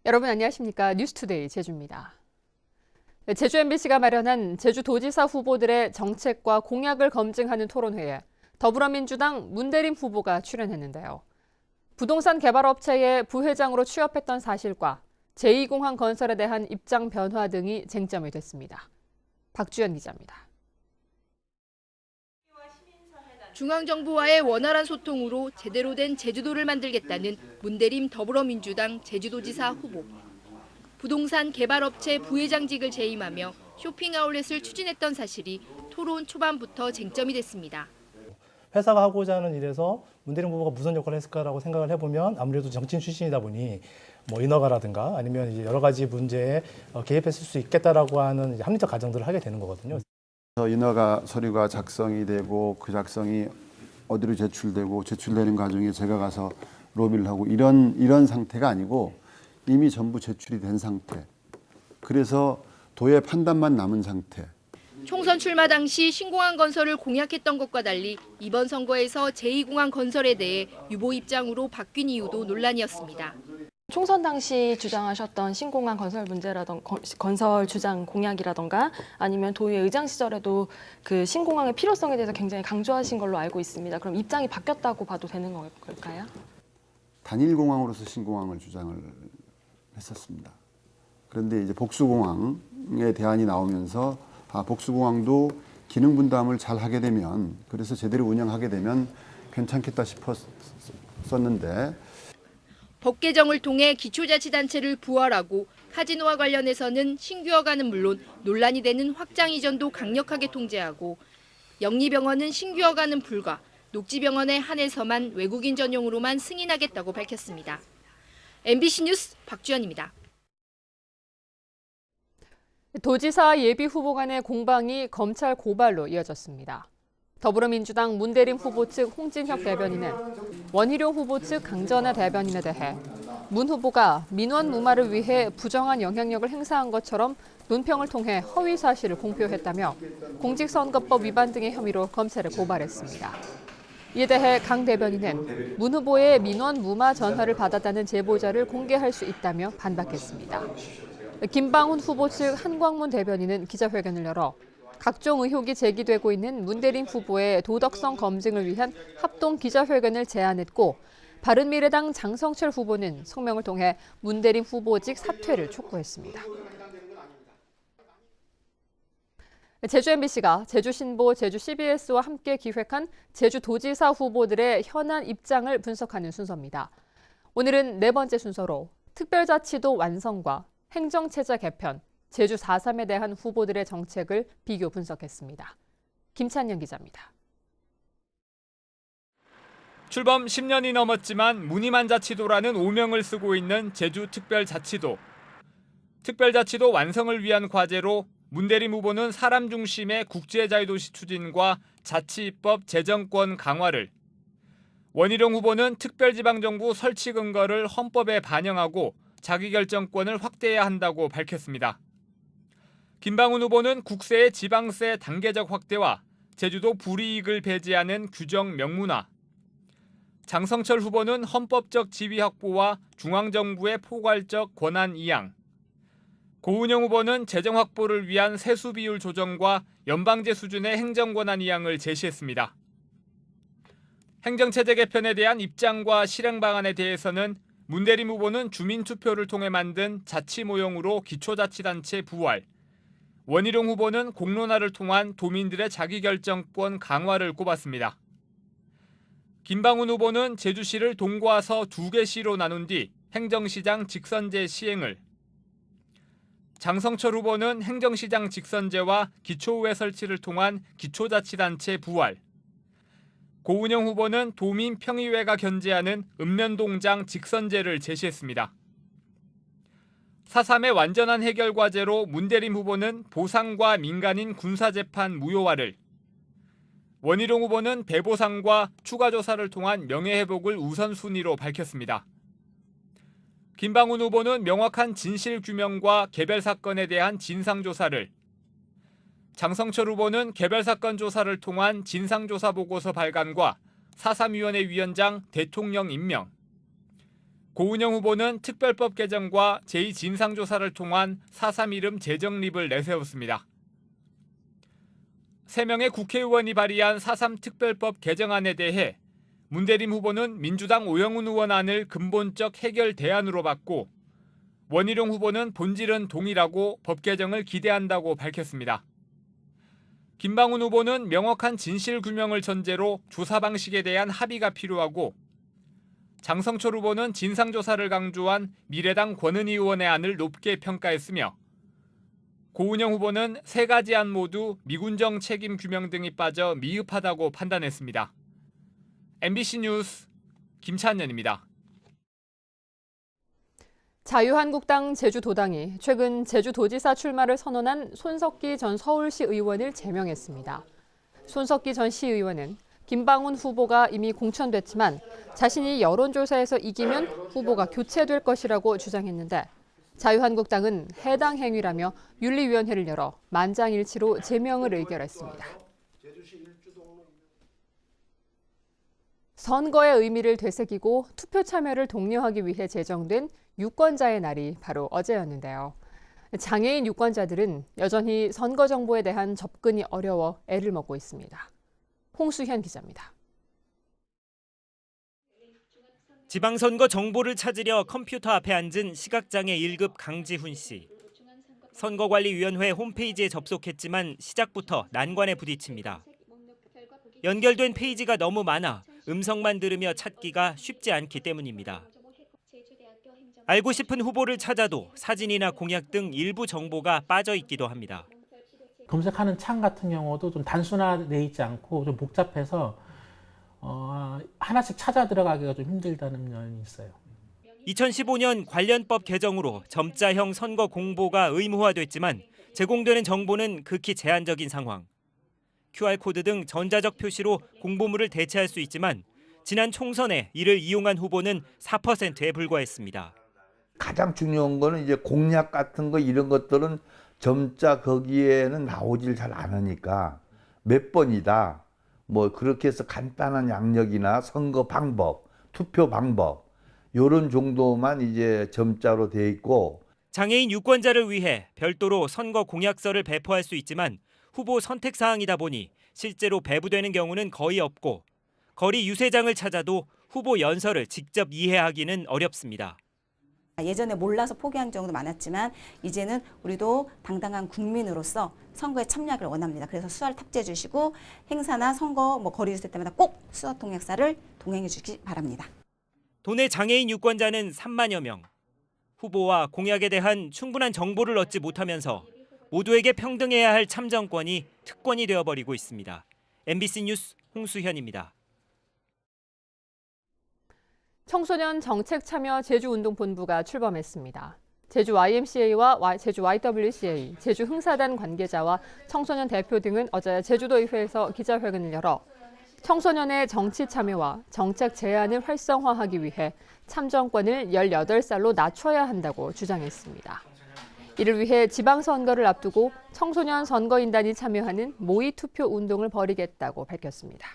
여러분 안녕하십니까? 뉴스투데이 제주입니다. 제주 MBC가 마련한 제주도지사 후보들의 정책과 공약을 검증하는 토론회에 더불어민주당 문대림 후보가 출연했는데요. 부동산 개발업체의 부회장으로 취업했던 사실과 제2공항 건설에 대한 입장 변화 등이 쟁점이 됐습니다. 박주연 기자입니다. 중앙정부와의 원활한 소통으로 제대로 된 제주도를 만들겠다는 문대림 더불어민주당 제주도지사 후보. 부동산 개발업체 부회장직을 재임하며 쇼핑아울렛을 추진했던 사실이 토론 초반부터 쟁점이 됐습니다. 회사가 하고자 하는 일에서 문대림 후보가 무슨 역할을 했을까라고 생각을 해보면 아무래도 정치인 출신이다 보니 인허가라든가 아니면 이제 여러 가지 문제에 개입했을 수 있겠다라고 하는 합리적 가정들을 하게 되는 거거든요. 인허가 서류가 작성이 되고 그 작성이 어디로 제출되고 제출되는 과정에 제가 가서 로비를 하고 이런 상태가 아니고 이미 전부 제출이 된 상태. 그래서 도의 판단만 남은 상태. 총선 출마 당시 신공항 건설을 공약했던 것과 달리 이번 선거에서 제2공항 건설에 대해 유보 입장으로 바뀐 이유도 논란이었습니다. 총선 당시 주장하셨던 신공항 건설 주장 공약이라던가 아니면 도의 의장 시절에도 그 신공항의 필요성에 대해서 굉장히 강조하신 걸로 알고 있습니다. 그럼 입장이 바뀌었다고 봐도 되는 걸까요? 단일 공항으로서 신공항을 주장을 했었습니다. 그런데 이제 복수공항의 대안이 나오면서 복수공항도 기능 분담을 잘 하게 되면 그래서 제대로 운영하게 되면 괜찮겠다 싶었었는데 법 개정을 통해 기초자치단체를 부활하고 카지노와 관련해서는 신규 허가는 물론 논란이 되는 확장 이전도 강력하게 통제하고 영리병원은 신규 허가는 불가, 녹지병원에 한해서만 외국인 전용으로만 승인하겠다고 밝혔습니다. MBC 뉴스 박주연입니다. 도지사 예비 후보 간의 공방이 검찰 고발로 이어졌습니다. 더불어민주당 문대림 후보 측 홍진혁 대변인은 원희룡 후보 측 강전하 대변인에 대해 문 후보가 민원 무마를 위해 부정한 영향력을 행사한 것처럼 논평을 통해 허위 사실을 공표했다며 공직선거법 위반 등의 혐의로 검찰에 고발했습니다. 이에 대해 강 대변인은 문 후보의 민원 무마 전화를 받았다는 제보자를 공개할 수 있다며 반박했습니다. 김방훈 후보 측 한광문 대변인은 기자회견을 열어 각종 의혹이 제기되고 있는 문대림 후보의 도덕성 검증을 위한 합동 기자회견을 제안했고 바른미래당 장성철 후보는 성명을 통해 문대림 후보직 사퇴를 촉구했습니다. 제주 MBC가 제주신보, 제주 CBS와 함께 기획한 제주도지사 후보들의 현안 입장을 분석하는 순서입니다. 오늘은 네 번째 순서로 특별자치도 완성과 행정체제 개편, 제주 4.3에 대한 후보들의 정책을 비교 분석했습니다. 김찬영 기자입니다. 출범 10년이 넘었지만 무늬만 자치도라는 오명을 쓰고 있는 제주 특별자치도. 특별자치도 완성을 위한 과제로 문대림 후보는 사람 중심의 국제자유도시 추진과 자치입법 재정권 강화를, 원희룡 후보는 특별지방정부 설치 근거를 헌법에 반영하고 자기결정권을 확대해야 한다고 밝혔습니다. 김방훈 후보는 국세의 지방세 단계적 확대와 제주도 불이익을 배제하는 규정 명문화, 장성철 후보는 헌법적 지위 확보와 중앙정부의 포괄적 권한 이양, 고은영 후보는 재정 확보를 위한 세수 비율 조정과 연방제 수준의 행정권한 이양을 제시했습니다. 행정체제 개편에 대한 입장과 실행 방안에 대해서는 문대림 후보는 주민투표를 통해 만든 자치 모형으로 기초자치단체 부활, 원희룡 후보는 공론화를 통한 도민들의 자기결정권 강화를 꼽았습니다. 김방훈 후보는 제주시를 동구와서 2개 시로 나눈 뒤 행정시장 직선제 시행을, 장성철 후보는 행정시장 직선제와 기초의회 설치를 통한 기초자치단체 부활, 고은영 후보는 도민 평의회가 견제하는 읍면동장 직선제를 제시했습니다. 4.3의 완전한 해결 과제로 문대림 후보는 보상과 민간인 군사재판 무효화를, 원희룡 후보는 배보상과 추가조사를 통한 명예회복을 우선순위로 밝혔습니다. 김방훈 후보는 명확한 진실규명과 개별사건에 대한 진상조사를, 장성철 후보는 개별사건 조사를 통한 진상조사 보고서 발간과 4.3위원회 위원장 대통령 임명, 고은영 후보는 특별법 개정과 제2진상조사를 통한 4.3 이름 재정립을 내세웠습니다. 3명의 국회의원이 발의한 4.3 특별법 개정안에 대해 문대림 후보는 민주당 오영훈 의원 안을 근본적 해결 대안으로 봤고 원희룡 후보는 본질은 동일하고 법 개정을 기대한다고 밝혔습니다. 김방훈 후보는 명확한 진실 규명을 전제로 조사 방식에 대한 합의가 필요하고 장성철 후보는 진상조사를 강조한 미래당 권은희 의원의 안을 높게 평가했으며 고은영 후보는 3가지 안 모두 미군정 책임 규명 등이 빠져 미흡하다고 판단했습니다. MBC 뉴스 김찬현입니다. 자유한국당 제주도당이 최근 제주도지사 출마를 선언한 손석기 전 서울시 의원을 제명했습니다. 손석기 전 시의원은 김방훈 후보가 이미 공천됐지만 자신이 여론조사에서 이기면 후보가 교체될 것이라고 주장했는데 자유한국당은 해당 행위라며 윤리위원회를 열어 만장일치로 제명을 의결했습니다. 선거의 의미를 되새기고 투표 참여를 독려하기 위해 제정된 유권자의 날이 바로 어제였는데요. 장애인 유권자들은 여전히 선거 정보에 대한 접근이 어려워 애를 먹고 있습니다. 홍수현 기자입니다. 지방선거 정보를 찾으려 컴퓨터 앞에 앉은 시각장애 1급 강지훈 씨. 선거관리위원회 홈페이지에 접속했지만 시작부터 난관에 부딪힙니다. 연결된 페이지가 너무 많아 음성만 들으며 찾기가 쉽지 않기 때문입니다. 알고 싶은 후보를 찾아도 사진이나 공약 등 일부 정보가 빠져 있기도 합니다. 검색하는 창 같은 경우도 좀 단순화되어 있지 않고 좀 복잡해서 하나씩 찾아 들어가기가 좀 힘들다는 면이 있어요. 2015년 관련법 개정으로 점자형 선거 공보가 의무화됐지만 제공되는 정보는 극히 제한적인 상황. QR코드 등 전자적 표시로 공보물을 대체할 수 있지만 지난 총선에 이를 이용한 후보는 4%에 불과했습니다. 가장 중요한 거는 이제 공약 같은 거 이런 것들은 점자 거기에는 나오질 잘 않으니까 몇 번이다. 뭐 그렇게 해서 간단한 양력이나 선거 방법, 투표 방법 이런 정도만 이제 점자로 돼 있고 장애인 유권자를 위해 별도로 선거 공약서를 배포할 수 있지만 후보 선택 사항이다 보니 실제로 배부되는 경우는 거의 없고 거리 유세장을 찾아도 후보 연설을 직접 이해하기는 어렵습니다. 예전에 몰라서 포기한 경우도 많았지만 이제는 우리도 당당한 국민으로서 선거에 참여하기를 원합니다. 그래서 수화를 탑재해 주시고 행사나 선거 거리 유세 때마다 꼭 수화 통역사를 동행해 주시기 바랍니다. 도내 장애인 유권자는 3만여 명. 후보와 공약에 대한 충분한 정보를 얻지 못하면서 모두에게 평등해야 할 참정권이 특권이 되어버리고 있습니다. MBC 뉴스 홍수현입니다. 청소년 정책참여 제주운동본부가 출범했습니다. 제주 YMCA와 제주 YWCA, 제주 흥사단 관계자와 청소년 대표 등은 어제 제주도의회에서 기자회견을 열어 청소년의 정치 참여와 정책 제안을 활성화하기 위해 참정권을 18살로 낮춰야 한다고 주장했습니다. 이를 위해 지방선거를 앞두고 청소년 선거인단이 참여하는 모의투표 운동을 벌이겠다고 밝혔습니다.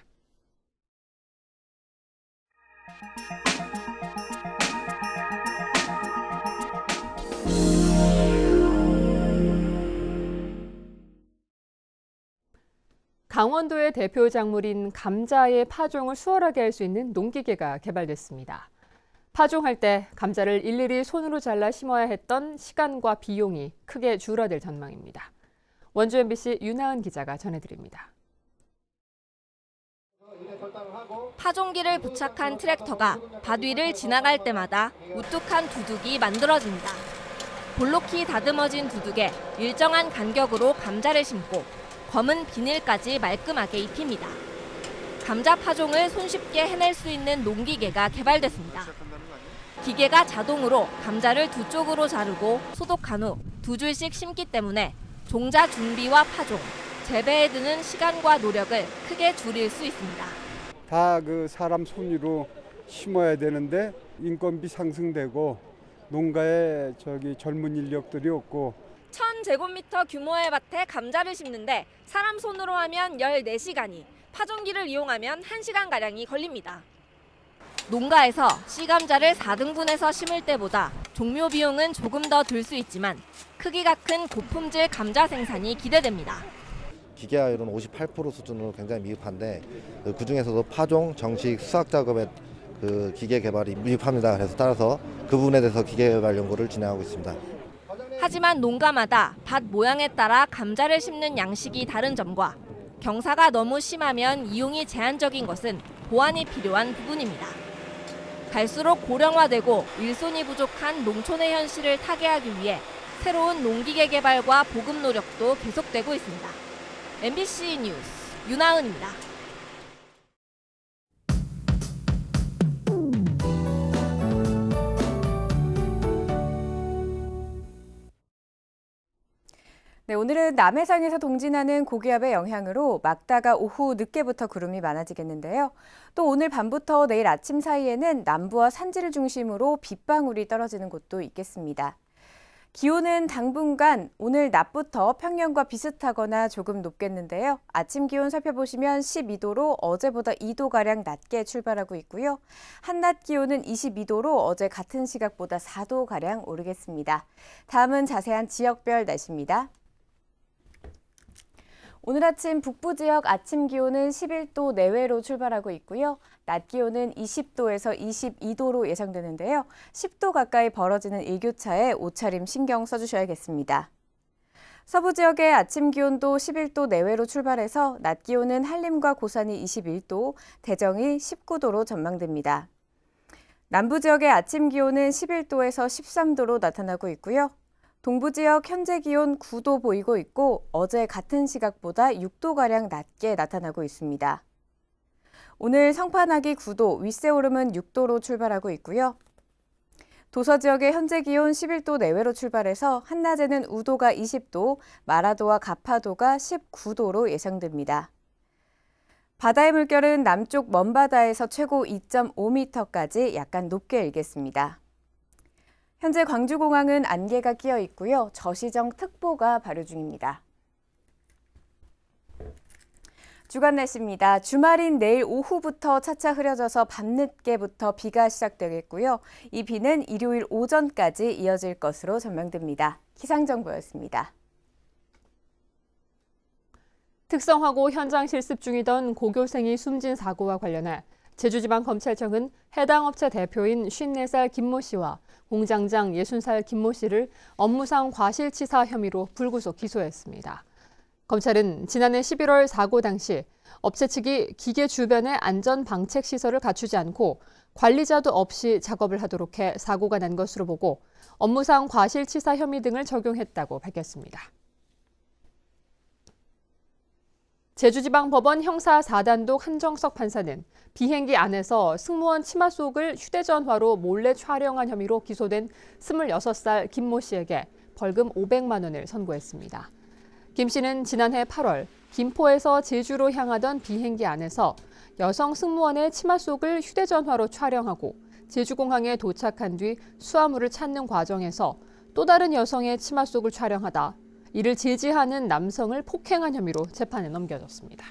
강원도의 대표 작물인 감자의 파종을 수월하게 할 수 있는 농기계가 개발됐습니다. 파종할 때 감자를 일일이 손으로 잘라 심어야 했던 시간과 비용이 크게 줄어들 전망입니다. 원주 MBC 윤하은 기자가 전해드립니다. 파종기를 부착한 트랙터가 밭 위를 지나갈 때마다 우뚝한 두둑이 만들어집니다. 볼록히 다듬어진 두둑에 일정한 간격으로 감자를 심고 검은 비닐까지 말끔하게 입힙니다. 감자 파종을 손쉽게 해낼 수 있는 농기계가 개발됐습니다. 기계가 자동으로 감자를 두 쪽으로 자르고 소독한 후 2줄씩 심기 때문에 종자 준비와 파종, 재배에 드는 시간과 노력을 크게 줄일 수 있습니다. 다 사람 손으로 심어야 되는데 인건비 상승되고 농가에 젊은 인력들이 없고 1000제곱미터 규모의 밭에 감자를 심는데 사람 손으로 하면 14시간이, 파종기를 이용하면 1시간가량이 걸립니다. 농가에서 씨감자를 4등분해서 심을 때보다 종묘 비용은 조금 더 들 수 있지만 크기가 큰 고품질 감자 생산이 기대됩니다. 기계화율은 58% 수준으로 굉장히 미흡한데 그 중에서도 파종, 정식, 수확 작업에 그 기계 개발이 미흡합니다. 그래서 따라서 그 부분에 대해서 기계 개발 연구를 진행하고 있습니다. 하지만 농가마다 밭 모양에 따라 감자를 심는 양식이 다른 점과 경사가 너무 심하면 이용이 제한적인 것은 보완이 필요한 부분입니다. 갈수록 고령화되고 일손이 부족한 농촌의 현실을 타개하기 위해 새로운 농기계 개발과 보급 노력도 계속되고 있습니다. MBC 뉴스 윤하은입니다. 네, 오늘은 남해상에서 동진하는 고기압의 영향으로 막다가 오후 늦게부터 구름이 많아지겠는데요. 또 오늘 밤부터 내일 아침 사이에는 남부와 산지를 중심으로 빗방울이 떨어지는 곳도 있겠습니다. 기온은 당분간 오늘 낮부터 평년과 비슷하거나 조금 높겠는데요. 아침 기온 살펴보시면 12도로 어제보다 2도가량 낮게 출발하고 있고요. 한낮 기온은 22도로 어제 같은 시각보다 4도가량 오르겠습니다. 다음은 자세한 지역별 날씨입니다. 오늘 아침 북부 지역 아침 기온은 11도 내외로 출발하고 있고요. 낮 기온은 20도에서 22도로 예상되는데요. 10도 가까이 벌어지는 일교차에 옷차림 신경 써주셔야겠습니다. 서부 지역의 아침 기온도 11도 내외로 출발해서 낮 기온은 한림과 고산이 21도, 대정이 19도로 전망됩니다. 남부 지역의 아침 기온은 11도에서 13도로 나타나고 있고요. 동부 지역 현재 기온 9도 보이고 있고 어제 같은 시각보다 6도가량 낮게 나타나고 있습니다. 오늘 성판하기 9도, 윗세오름은 6도로 출발하고 있고요. 도서 지역의 현재 기온 11도 내외로 출발해서 한낮에는 우도가 20도, 마라도와 가파도가 19도로 예상됩니다. 바다의 물결은 남쪽 먼바다에서 최고 2.5m까지 약간 높게 일겠습니다. 현재 광주공항은 안개가 끼어 있고요. 저시정 특보가 발효 중입니다. 주간 날씨입니다. 주말인 내일 오후부터 차차 흐려져서 밤늦게부터 비가 시작되겠고요. 이 비는 일요일 오전까지 이어질 것으로 전망됩니다. 기상정보였습니다. 특성화고 현장 실습 중이던 고교생이 숨진 사고와 관련해 제주지방검찰청은 해당 업체 대표인 54살 김모 씨와 공장장 60살 김모 씨를 업무상 과실치사 혐의로 불구속 기소했습니다. 검찰은 지난해 11월 사고 당시 업체 측이 기계 주변에 안전 방책 시설을 갖추지 않고 관리자도 없이 작업을 하도록 해 사고가 난 것으로 보고 업무상 과실치사 혐의 등을 적용했다고 밝혔습니다. 제주지방법원 형사 4단독 한정석 판사는 비행기 안에서 승무원 치마 속을 휴대전화로 몰래 촬영한 혐의로 기소된 26살 김모 씨에게 벌금 500만 원을 선고했습니다. 김 씨는 지난해 8월 김포에서 제주로 향하던 비행기 안에서 여성 승무원의 치마 속을 휴대전화로 촬영하고 제주공항에 도착한 뒤 수화물을 찾는 과정에서 또 다른 여성의 치마 속을 촬영하다 이를 제지하는 남성을 폭행한 혐의로 재판에 넘겨졌습니다.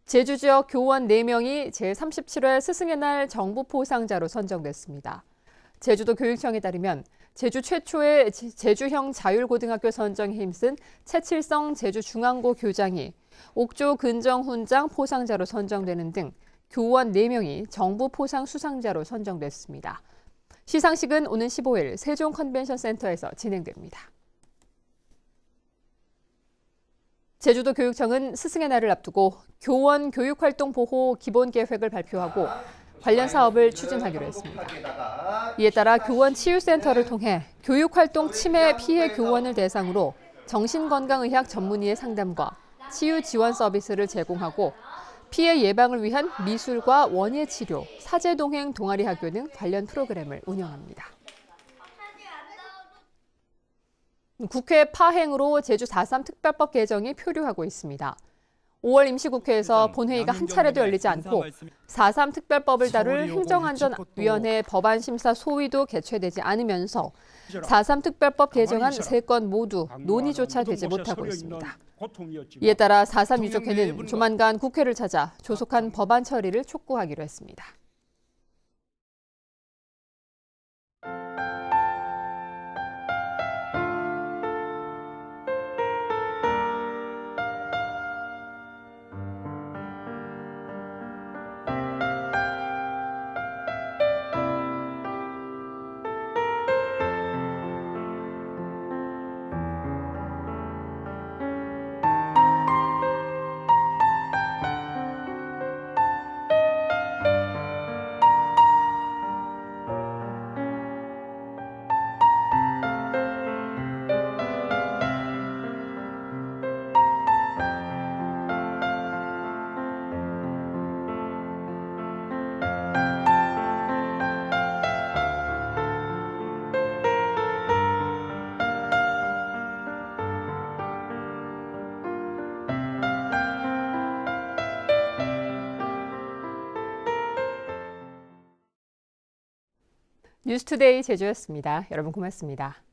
제주 지역 교원 4명이 제37회 스승의 날 정부 포상자로 선정됐습니다. 제주도 교육청에 따르면 제주 최초의 제주형 자율고등학교 선정에 힘쓴 최칠성 제주중앙고 교장이 옥조 근정훈장 포상자로 선정되는 등 교원 4명이 정부 포상 수상자로 선정됐습니다. 시상식은 오는 15일 세종 컨벤션 센터에서 진행됩니다. 제주도 교육청은 스승의 날을 앞두고 교원 교육활동 보호 기본 계획을 발표하고 관련 사업을 추진하기로 했습니다. 이에 따라 교원 치유센터를 통해 교육활동 침해 피해 교원을 대상으로 정신건강의학 전문의의 상담과 치유 지원 서비스를 제공하고 피해 예방을 위한 미술과 원예치료, 사제동행 동아리학교 등 관련 프로그램을 운영합니다. 국회 파행으로 제주 4.3 특별법 개정이 표류하고 있습니다. 5월 임시국회에서 본회의가 한 차례도 열리지 않고 4.3 특별법을 다룰 행정안전위원회 법안심사 소위도 개최되지 않으면서 4.3 특별법 개정안 3건 모두 논의조차 되지 못하고 있습니다. 이에 따라 4.3 유족회는 조만간 국회를 찾아 조속한 법안 처리를 촉구하기로 했습니다. 뉴스투데이 제주였습니다. 여러분 고맙습니다.